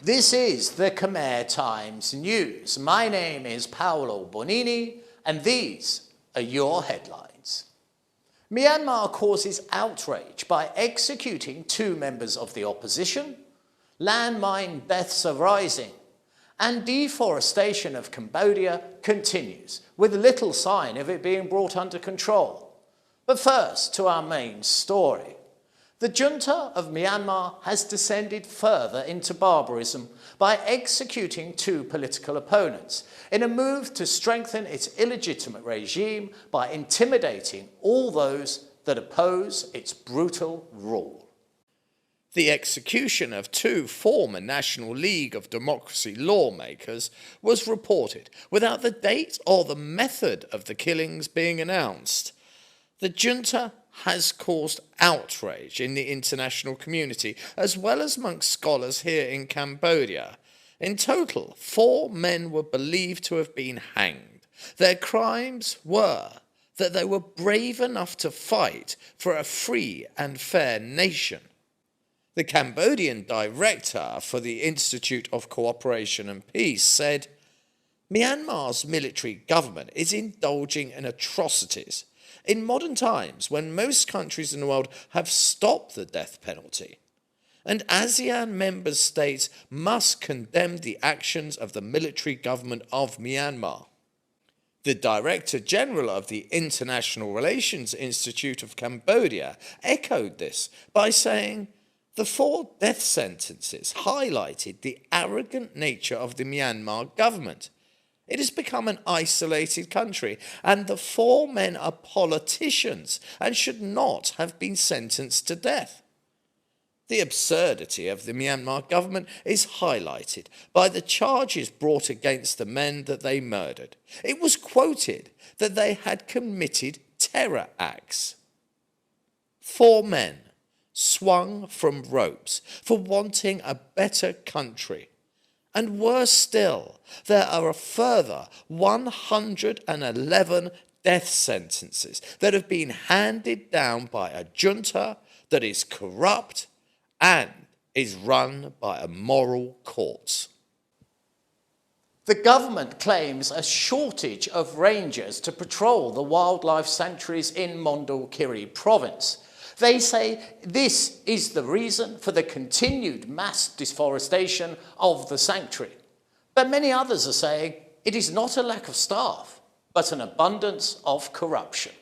This is the Khmer Times News. My name is Paolo Bonini, and these are your headlines. Myanmar causes outrage by executing 2 members of the opposition, landmine deaths are rising, and deforestation of Cambodia continues, with little sign of it being brought under control. But first, to our main story. The junta of Myanmar has descended further into barbarism by executing 2 political opponents in a move to strengthen its illegitimate regime by intimidating all those that oppose its brutal rule. The execution of 2 former National League of Democracy lawmakers was reported without the date or the method of the killings being announced. The junta has caused outrage in the international community, as well as amongst scholars here in Cambodia. In total, 4 men were believed to have been hanged. Their crimes were that they were brave enough to fight for a free and fair nation. The Cambodian director for the Institute of Cooperation and Peace said, "Myanmar's military government is indulging in atrocities in modern times when most countries in the world have stopped the death penalty, and ASEAN member states must condemn the actions of the military government of Myanmar." The Director General of the International Relations Institute of Cambodia echoed this by saying, "The 4 death sentences highlighted the arrogant nature of the Myanmar government. It has become an isolated country, and the 4 men are politicians and should not have been sentenced to death." The absurdity of the Myanmar government is highlighted by the charges brought against the men that they murdered. It was quoted that they had committed terror acts. 4 men swung from ropes for wanting a better country. And worse still, there are a further 111 death sentences that have been handed down by a junta that is corrupt and is run by immoral courts. The government claims a shortage of rangers to patrol the wildlife sanctuaries in Mondulkiri province. They say this is the reason for the continued mass deforestation of the sanctuary. But many others are saying it is not a lack of staff, but an abundance of corruption.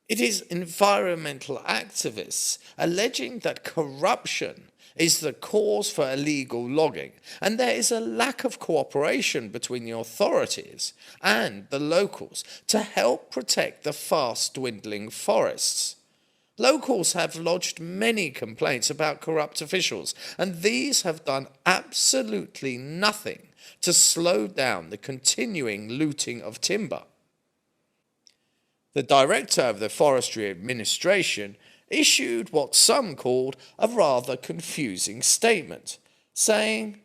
It is environmental activists alleging that corruption is the cause for illegal logging, and there is a lack of cooperation between the authorities and the locals to help protect the fast-dwindling forests. Locals have lodged many complaints about corrupt officials, and these have done absolutely nothing to slow down the continuing looting of timber. The director of the Forestry Administration issued what some called a rather confusing statement, saying,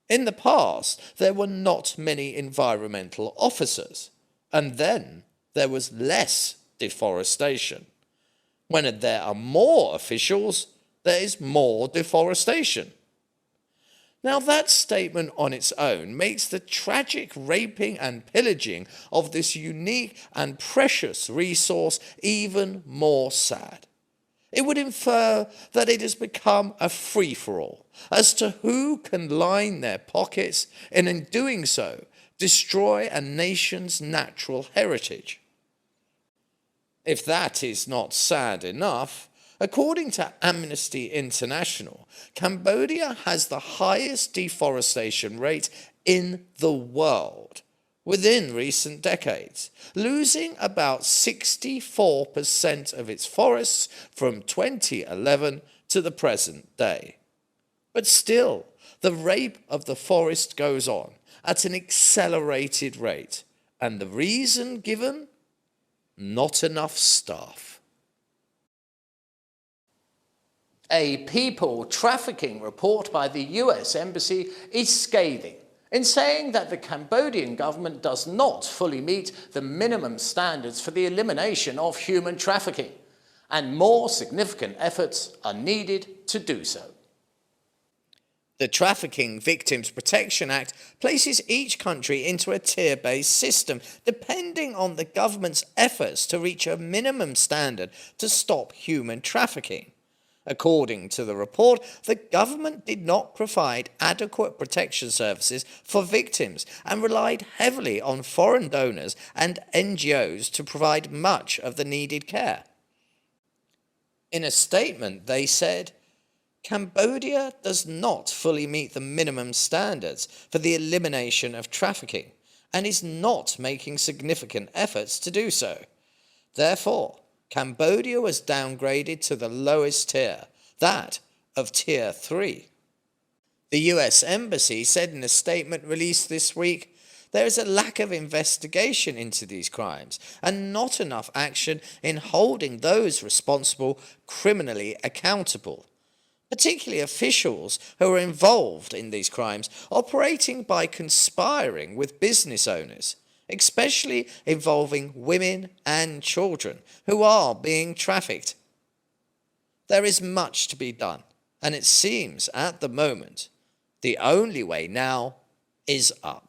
"In the past, there were not many environmental officers, and then there was less deforestation. When there are more officials, there is more deforestation." Now that statement on its own makes the tragic raping and pillaging of this unique and precious resource even more sad. It would infer that it has become a free-for-all as to who can line their pockets and in doing so destroy a nation's natural heritage. If that is not sad enough, according to Amnesty International, Cambodia has the highest deforestation rate in the world within recent decades, losing about 64% of its forests from 2011 to the present day. But still, the rape of the forest goes on at an accelerated rate, and the reason given? Not enough staff. A people trafficking report by the US Embassy is scathing in saying that the Cambodian government does not fully meet the minimum standards for the elimination of human trafficking, and more significant efforts are needed to do so. The Trafficking Victims Protection Act places each country into a tier-based system, depending on the government's efforts to reach a minimum standard to stop human trafficking. According to the report, the government did not provide adequate protection services for victims and relied heavily on foreign donors and NGOs to provide much of the needed care. In a statement, they said, Cambodia does not fully meet the minimum standards for the elimination of trafficking and is not making significant efforts to do so. Therefore, Cambodia was downgraded to the lowest tier, that of Tier 3. The US Embassy said in a statement released this week, there is a lack of investigation into these crimes and not enough action in holding those responsible criminally accountable, particularly officials who are involved in these crimes, operating by conspiring with business owners, especially involving women and children who are being trafficked. There is much to be done, and it seems at the moment the only way now is up.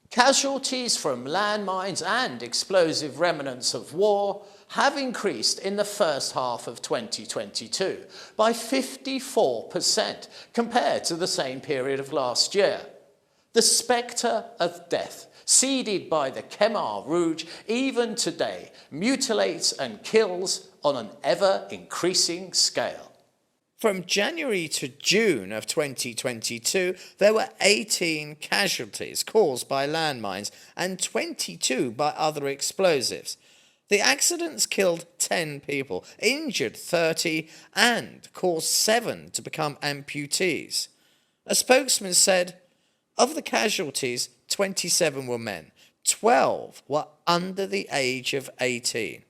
Casualties from landmines and explosive remnants of war have increased in the first half of 2022 by 54% compared to the same period of last year. The spectre of death, seeded by the Khmer Rouge, even today mutilates and kills on an ever-increasing scale. From January to June of 2022, there were 18 casualties caused by landmines and 22 by other explosives. The accidents killed 10 people, injured 30, and caused 7 to become amputees. A spokesman said, of the casualties, 27 were men, 12 were under the age of 18,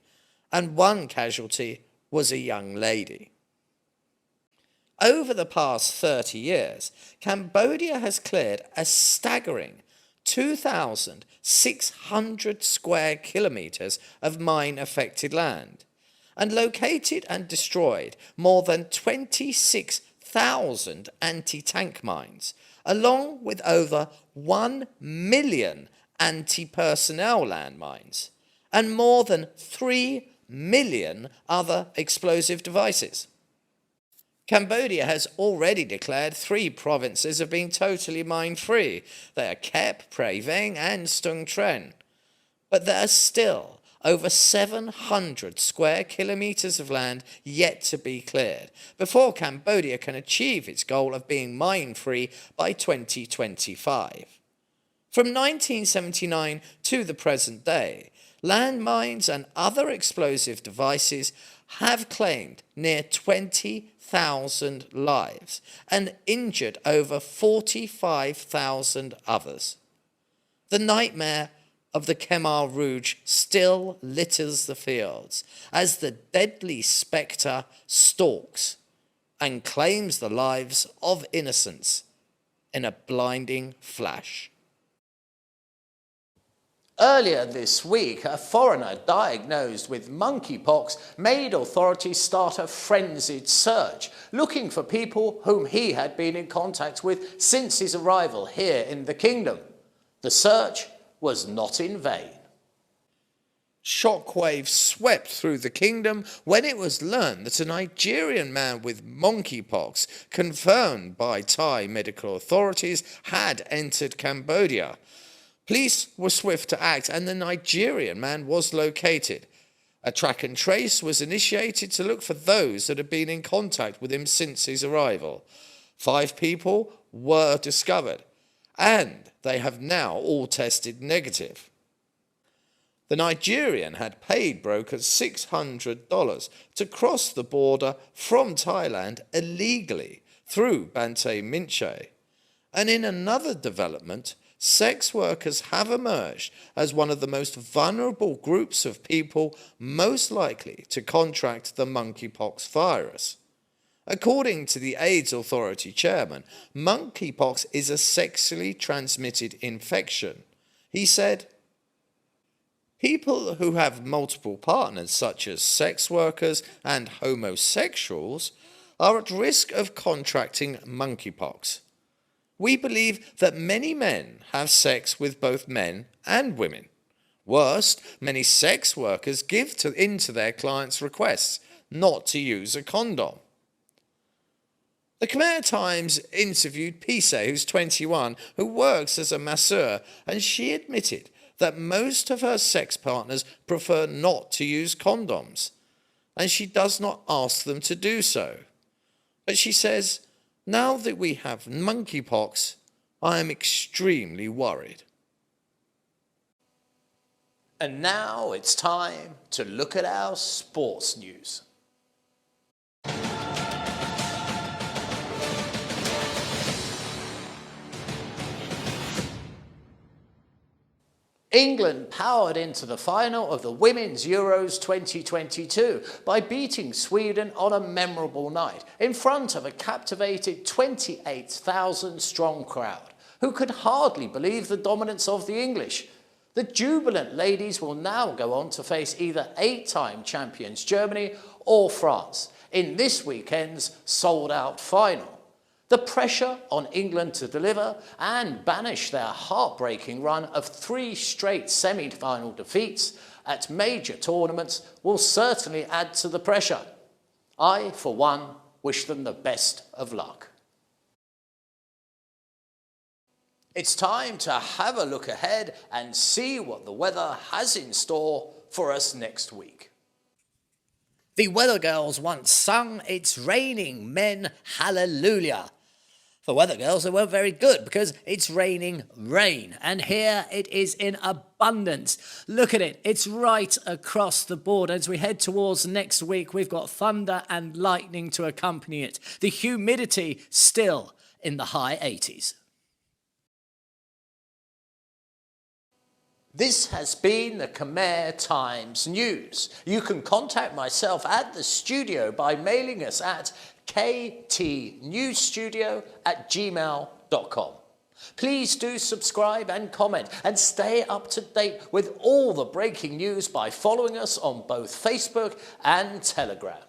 and 1 casualty was a young lady. Over the past 30 years, Cambodia has cleared a staggering 2,600 square kilometres of mine-affected land and located and destroyed more than 26,000 anti-tank mines, along with over 1 million anti-personnel landmines and more than 3 million other explosive devices. Cambodia has already declared 3 provinces of being totally mine-free. They are Kep, Prey Veng and Stung Tren. But there are still over 700 square kilometres of land yet to be cleared before Cambodia can achieve its goal of being mine-free by 2025. From 1979 to the present day, landmines and other explosive devices have claimed near 20,000 lives and injured over 45,000 others. The nightmare of the Khmer Rouge still litters the fields as the deadly spectre stalks and claims the lives of innocents in a blinding flash. Earlier this week, a foreigner diagnosed with monkeypox made authorities start a frenzied search, looking for people whom he had been in contact with since his arrival here in the kingdom. The search was not in vain. Shockwaves swept through the kingdom when it was learned that a Nigerian man with monkeypox, confirmed by Thai medical authorities, had entered Cambodia. Police were swift to act and the Nigerian man was located. A track and trace was initiated to look for those that had been in contact with him since his arrival. 5 people were discovered and they have now all tested negative. The Nigerian had paid brokers $600 to cross the border from Thailand illegally through Bante Minche. And in another development, sex workers have emerged as one of the most vulnerable groups of people most likely to contract the monkeypox virus. According to the AIDS Authority chairman, monkeypox is a sexually transmitted infection. He said, people who have multiple partners, such as sex workers and homosexuals, are at risk of contracting monkeypox. We believe that many men have sex with both men and women. Worst, many sex workers give in to their clients' requests not to use a condom. The Khmer Times interviewed Pise, who's 21, who works as a masseur, and she admitted that most of her sex partners prefer not to use condoms, and she does not ask them to do so. But she says, now that we have monkeypox, I am extremely worried. And now it's time to look at our sports news. England powered into the final of the Women's Euros 2022 by beating Sweden on a memorable night in front of a captivated 28,000 strong crowd who could hardly believe the dominance of the English. The jubilant ladies will now go on to face either 8-time champions Germany or France in this weekend's sold-out final. The pressure on England to deliver and banish their heartbreaking run of 3 straight semi-final defeats at major tournaments will certainly add to the pressure. I, for one, wish them the best of luck. It's time to have a look ahead and see what the weather has in store for us next week. The Weather Girls once sung, "It's raining men, hallelujah." For Weather Girls, they weren't very good because it's raining rain. And here it is in abundance. Look at it. It's right across the board. As we head towards next week, we've got thunder and lightning to accompany it. The humidity still in the high 80s. This has been the Khmer Times News. You can contact myself at the studio by mailing us at ktnewsstudio@gmail.com. Please do subscribe and comment and stay up to date with all the breaking news by following us on both Facebook and Telegram.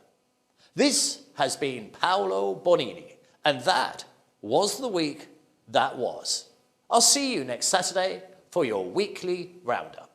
This has been Paolo Bonini, and that was the week that was. I'll see you next Saturday for your weekly roundup.